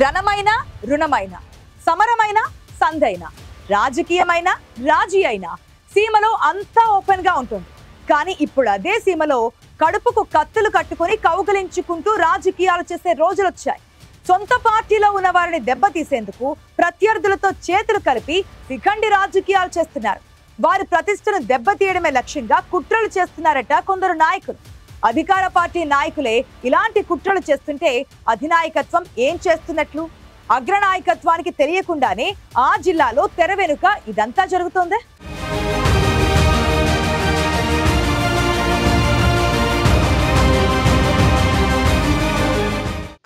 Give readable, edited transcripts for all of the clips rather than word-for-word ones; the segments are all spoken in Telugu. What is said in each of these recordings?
రణమైన రుణమైన సమరమైన సంధైన రాజకీయమైన రాజీ అయినా సీమలో అంతా ఓపెన్ గా ఉంటుంది. కానీ ఇప్పుడు అదే సీమలో కడుపుకు కత్తులు కట్టుకొని కౌగిలించుకుంటూ రాజకీయాలు చేసే రోజులు వచ్చాయి. సొంత పార్టీలో ఉన్న వారిని దెబ్బతీసేందుకు ప్రత్యర్థులతో చేతులు కలిపి శిఖండి రాజకీయాలు చేస్తున్నారు. వారి ప్రతిష్టను దెబ్బతీయడమే లక్ష్యంగా కుట్రలు చేస్తున్నారట కొందరు నాయకులు. అధికార పార్టీ నాయకులే ఇలాంటి కుట్రలు చేస్తుంటే అధినాయకత్వం ఏం చేస్తున్నట్లు? అగ్రనాయకత్వానికి తెలియకుండానే ఆ జిల్లాలో తెర వెనుక ఇదంతా జరుగుతోందే.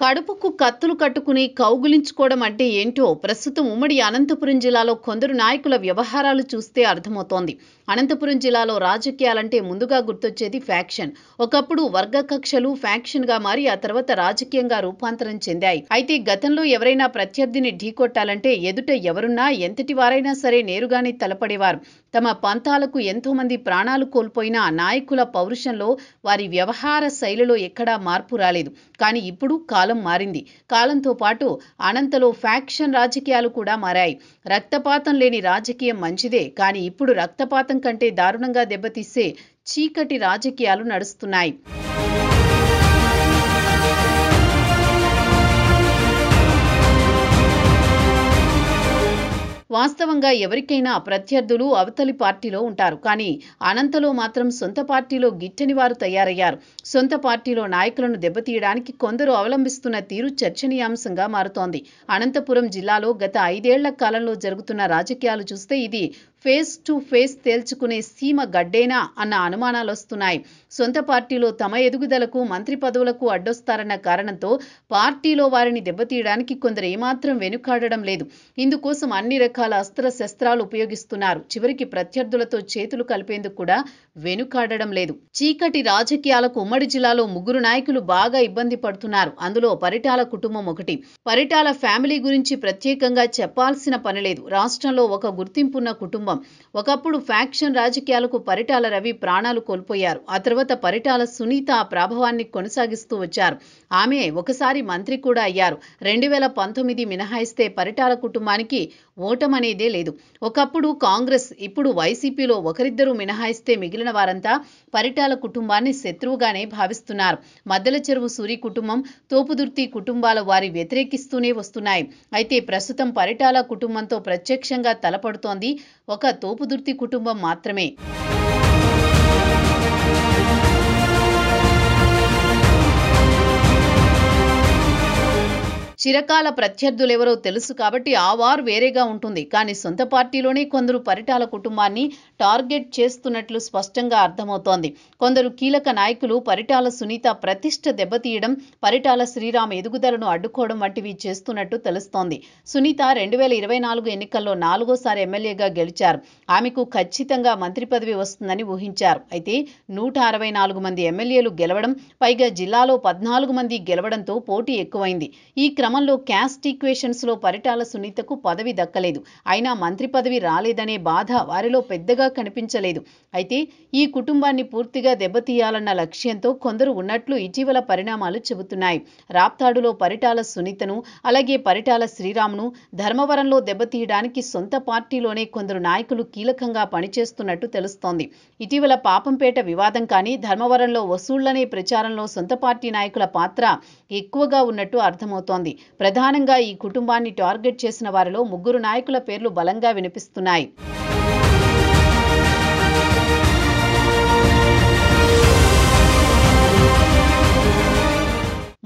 కడుపుకు కత్తులు కట్టుకుని కౌగులించుకోవడం అంటే ఏంటో ప్రస్తుతం ఉమ్మడి అనంతపురం జిల్లాలో కొందరు నాయకుల వ్యవహారాలు చూస్తే అర్థమవుతోంది. అనంతపురం జిల్లాలో రాజకీయాలంటే ముందుగా గుర్తొచ్చేది ఫ్యాక్షన్. ఒకప్పుడు వర్గ కక్షలు ఫ్యాక్షన్ గా మారి ఆ తర్వాత రాజకీయంగా రూపాంతరం చెందాయి. అయితే గతంలో ఎవరైనా ప్రత్యర్థిని ఢీకొట్టాలంటే ఎదుట ఎవరున్నా ఎంతటి వారైనా సరే నేరుగానే తలపడేవారు. తమ పంతాలకు ఎంతో మంది ప్రాణాలు కోల్పోయిన నాయకుల పౌరుషంలో, వారి వ్యవహార శైలిలో ఎక్కడా మార్పు రాలేదు. కానీ ఇప్పుడు కాలం మారింది. కాలంతో పాటు అనంతలో ఫ్యాక్షన్ రాజకీయాలు కూడా మారాయి. రక్తపాతం లేని రాజకీయం మంచిదే, కానీ ఇప్పుడు రక్తపాతం కంటే దారుణంగా దెబ్బతీసే చీకటి రాజకీయాలు నడుస్తున్నాయి. వాస్తవంగా ఎవరికైనా ప్రత్యర్థులు అవతలి పార్టీలో ఉంటారు. కానీ అనంతలో మాత్రం సొంత పార్టీలో గిట్టని వారు తయారయ్యారు. సొంత పార్టీలో నాయకులను దెబ్బతీయడానికి కొందరు అవలంబిస్తున్న తీరు చర్చనీయాంశంగా మారుతోంది. అనంతపురం జిల్లాలో గత 5 ఏళ్ల కాలంలో జరుగుతున్న రాజకీయాలు చూస్తే ఇది ఫేస్ టు ఫేస్ తేల్చుకునే సీమ గడ్డేనా అన్న అనుమానాలు వస్తున్నాయి. సొంత పార్టీలో తమ ఎదుగుదలకు, మంత్రి పదవులకు అడ్డొస్తారన్న కారణంతో పార్టీలో వారిని దెబ్బతీయడానికి కొందరు ఏమాత్రం వెనుకాడడం లేదు. ఇందుకోసం అన్ని రకాల అస్త్రశస్త్రాలు ఉపయోగిస్తున్నారు. చివరికి ప్రత్యర్థులతో చేతులు కలిపేందుకు కూడా వెనుకాడడం లేదు. చీకటి రాజకీయాలకు ఉమ్మడి జిల్లాలో 3 నాయకులు బాగా ఇబ్బంది పడుతున్నారు. అందులో పరిటాల కుటుంబం ఒకటి. పరిటాల ఫ్యామిలీ గురించి ప్రత్యేకంగా చెప్పాల్సిన పనిలేదు. రాష్ట్రంలో ఒక గుర్తింపున్న కుటుంబం. ఒకప్పుడు ఫ్యాక్షన్ రాజకీయాలకు పరిటాల రవి ప్రాణాలు కోల్పోయారు. ఆ తర్వాత పరిటాల సునీత ఆ ప్రభావాన్ని కొనసాగిస్తూ వచ్చారు. ఆమె ఒకసారి మంత్రి కూడా అయ్యారు. 2019 మినహాయిస్తే పరిటాల కుటుంబానికి ఓటమనేదే లేదు. ఒకప్పుడు కాంగ్రెస్, ఇప్పుడు వైసీపీలో ఒకరిద్దరు మినహాయిస్తే మిగిలిన వారంతా పరిటాల కుటుంబాన్ని శత్రువుగానే భావిస్తున్నారు. మద్దెల చెరువు సూరి కుటుంబం, తోపుదుర్తి కుటుంబాల వారి వ్యతిరేకిస్తూనే వస్తున్నాయి. అయితే ప్రస్తుతం పరిటాల కుటుంబంతో ప్రత్యక్షంగా తలపడుతోంది ఒక తోపుదుర్తి కుటుంబం మాత్రమే. చిరకాల ప్రత్యర్థులెవరో తెలుసు కాబట్టి ఆ వారు వేరేగా ఉంటుంది. కానీ సొంత పార్టీలోనే కొందరు పరిటాల కుటుంబాన్ని టార్గెట్ చేస్తున్నట్లు స్పష్టంగా అర్థమవుతోంది. కొందరు కీలక నాయకులు పరిటాల సునీత ప్రతిష్ఠ దెబ్బతీయడం, పరిటాల శ్రీరామ్ ఎదుగుదలను అడ్డుకోవడం వంటివి చేస్తున్నట్టు తెలుస్తోంది. సునీత 2024 ఎన్నికల్లో 4వ సారి ఎమ్మెల్యేగా గెలిచారు. ఆమెకు ఖచ్చితంగా మంత్రి పదవి వస్తుందని ఊహించారు. అయితే 164 మంది ఎమ్మెల్యేలు గెలవడం, పైగా జిల్లాలో 14 మంది గెలవడంతో పోటీ ఎక్కువైంది. ఈ క్రమంలో క్యాస్ట్ ఈక్వేషన్స్ లో పరిటాల సునీతకు పదవి దక్కలేదు. అయినా మంత్రి పదవి రాలేదనే బాధ వారిలో పెద్దగా కనిపించలేదు. అయితే ఈ కుటుంబాన్ని పూర్తిగా దెబ్బతీయాలన్న లక్ష్యంతో కొందరు ఉన్నట్లు ఇటీవల పరిణామాలు చెబుతున్నాయి. రాప్తాడులో పరిటాల సునీతను, అలాగే పరిటాల శ్రీరామ్ను, ధర్మవరంలో దెబ్బతీయడానికి సొంత పార్టీలోనే కొందరు నాయకులు కీలకంగా పనిచేస్తున్నట్టు తెలుస్తోంది. ఇటీవల పాపంపేట వివాదం కానీ, ధర్మవరంలో వసూళ్లనే ప్రచారంలో సొంత పార్టీ నాయకుల పాత్ర ఎక్కువగా ఉన్నట్టు అర్థమవుతోంది. ప్రధానంగా ఈ కుటుంబాన్ని టార్గెట్ చేసిన వారిలో 3 నాయకుల పేర్లు బలంగా వినిపిస్తున్నాయి.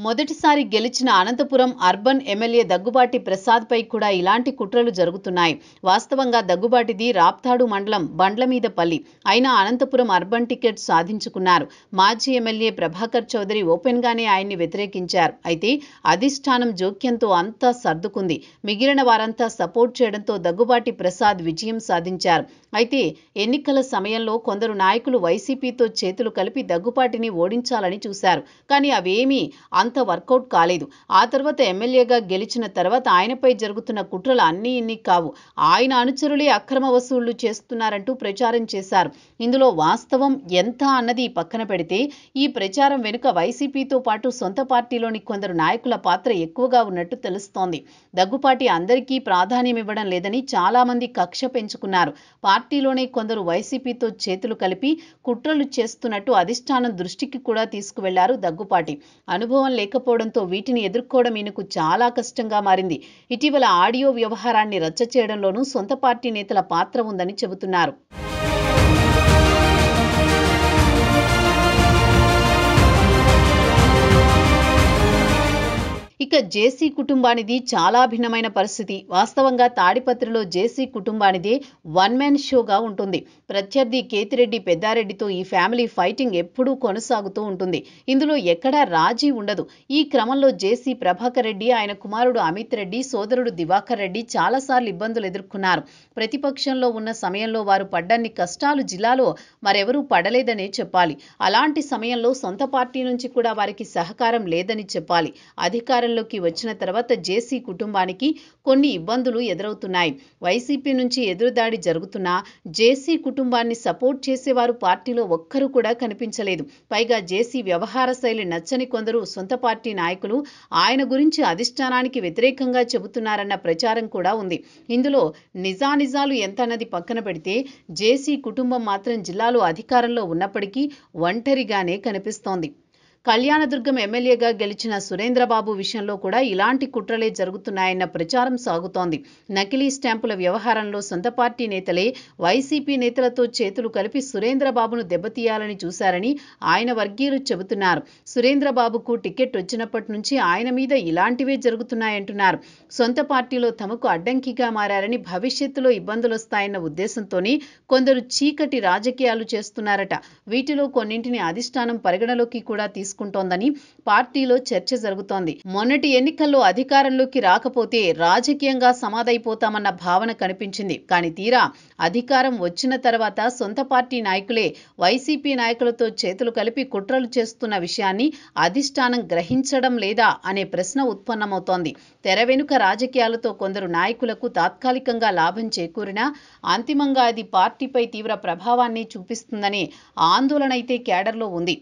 మొదటిసారి గెలిచిన అనంతపురం అర్బన్ ఎమ్మెల్యే దగ్గుబాటి ప్రసాద్ పై కూడా ఇలాంటి కుట్రలు జరుగుతున్నాయి. వాస్తవంగా దగ్గుబాటిది రాప్తాడు మండలం బండ్లమీదపల్లి. అయినా అనంతపురం అర్బన్ టికెట్ సాధించుకున్నారు. మాజీ ఎమ్మెల్యే ప్రభాకర్ చౌదరి ఓపెన్ గానే ఆయన్ని వ్యతిరేకించారు. అయితే అధిష్టానం జోక్యంతో అంతా సర్దుకుంది. మిగిలిన వారంతా సపోర్ట్ చేయడంతో దగ్గుబాటి ప్రసాద్ విజయం సాధించారు. అయితే ఎన్నికల సమయంలో కొందరు నాయకులు వైసీపీతో చేతులు కలిపి దగ్గుబాటిని ఓడించాలని చూశారు. కానీ అవేమీ అంత అంత వర్కౌట్ కాలేదు. ఆ తర్వాత ఎమ్మెల్యేగా గెలిచిన తర్వాత ఆయనపై జరుగుతున్న కుట్రలు అన్నీ ఇన్ని కావు. ఆయన అనుచరులే అక్రమ వసూళ్లు చేస్తున్నారంటూ ప్రచారం చేశారు. ఇందులో వాస్తవం ఎంత అన్నది పక్కన పెడితే ఈ ప్రచారం వెనుక వైసీపీతో పాటు సొంత పార్టీలోని కొందరు నాయకుల పాత్ర ఎక్కువగా ఉన్నట్టు తెలుస్తోంది. దగ్గుపాటి అందరికీ ప్రాధాన్యం ఇవ్వడం లేదని చాలా మంది కక్ష పెంచుకున్నారు. పార్టీలోనే కొందరు వైసీపీతో చేతులు కలిపి కుట్రలు చేస్తున్నట్టు అధిష్టానం దృష్టికి కూడా తీసుకువెళ్లారు దగ్గుపాటి. అనుభవం లేకపోవడంతో వీటిని ఎదుర్కోవడం ఈయనకు చాలా కష్టంగా మారింది. ఇటీవల ఆడియో వ్యవహారాన్ని రచ్చ చేయడంలోనూ సొంత పార్టీ నేతల పాత్ర ఉందని చెబుతున్నారు. ఇక జేసీ కుటుంబానిది చాలా భిన్నమైన పరిస్థితి. వాస్తవంగా తాడిపత్రిలో జేసీ కుటుంబానిదే వన్ మ్యాన్ షోగా ఉంటుంది. ప్రత్యర్థి కేతిరెడ్డి పెద్దారెడ్డితో ఈ ఫ్యామిలీ ఫైటింగ్ ఎప్పుడూ కొనసాగుతూ ఉంటుంది. ఇందులో ఎక్కడా రాజీ ఉండదు. ఈ క్రమంలో జేసీ ప్రభాకర్ రెడ్డి, ఆయన కుమారుడు అమిత్ రెడ్డి, సోదరుడు దివాకర్ రెడ్డి చాలాసార్లు ఇబ్బందులు ఎదుర్కొన్నారు. ప్రతిపక్షంలో ఉన్న సమయంలో వారు పడ్డన్ని కష్టాలు జిల్లాలో మరెవరూ పడలేదనే చెప్పాలి. అలాంటి సమయంలో సొంత పార్టీ నుంచి కూడా వారికి సహకారం లేదని చెప్పాలి. అధికారంలోకి వచ్చిన తర్వాత జేసీ కుటుంబానికి కొన్ని ఇబ్బందులు ఎదురవుతున్నాయి. వైసీపీ నుంచి ఎదురుదాడి జరుగుతున్నా జేసీ కుటుంబాన్ని సపోర్ట్ చేసేవారు పార్టీలో ఒక్కరు కూడా కనిపించలేదు. పైగా జేసీ వ్యవహార శైలి నచ్చని కొందరు సొంత పార్టీ నాయకులు ఆయన గురించి అధిష్టానానికి వ్యతిరేకంగా చెబుతున్నారన్న ప్రచారం కూడా ఉంది. ఇందులో నిజానిజాలు ఎంతన్నది పక్కన పెడితే జేసీ కుటుంబం మాత్రం జిల్లాలో అధికారంలో ఉన్నప్పటికీ ఒంటరిగానే కనిపిస్తోంది. కళ్యాణదుర్గం ఎమ్మెల్యేగా గెలిచిన సురేంద్రబాబు విషయంలో కూడా ఇలాంటి కుట్రలే జరుగుతున్నాయన్న ప్రచారం సాగుతోంది. నకిలీ స్టాంపుల వ్యవహారంలో సొంత పార్టీ నేతలే వైసీపీ నేతలతో చేతులు కలిపి సురేంద్రబాబును దెబ్బతీయాలని చూశారని ఆయన వర్గీయులు చెబుతున్నారు. సురేంద్రబాబుకు టికెట్ వచ్చినప్పటి నుంచి ఆయన మీద ఇలాంటివే జరుగుతున్నాయంటున్నారు. సొంత పార్టీలో తమకు అడ్డంకిగా మారారని, భవిష్యత్తులో ఇబ్బందులొస్తాయన్న ఉద్దేశంతోనే కొందరు చీకటి రాజకీయాలు చేస్తున్నారట. వీటిలో కొన్నింటిని అధిష్టానం పరిగణలోకి కూడా తీసుకుంటోందని పార్టీలో చర్చ జరుగుతోంది. మొన్నటి ఎన్నికల్లో అధికారంలోకి రాకపోతే రాజకీయంగా సమాధైపోతామన్న భావన కనిపించింది. కానీ తీరా అధికారం వచ్చిన తర్వాత సొంత పార్టీ నాయకులే వైసీపీ నాయకులతో చేతులు కలిపి కుట్రలు చేస్తున్న విషయాన్ని అధిష్టానం గ్రహించడం లేదా అనే ప్రశ్న ఉత్పన్నమవుతోంది. తెర వెనుక రాజకీయాలతో కొందరు నాయకులకు తాత్కాలికంగా లాభం చేకూరినా అంతిమంగా అది పార్టీపై తీవ్ర ప్రభావాన్ని చూపిస్తుందనే ఆందోళన అయితే కేడర్లో ఉంది.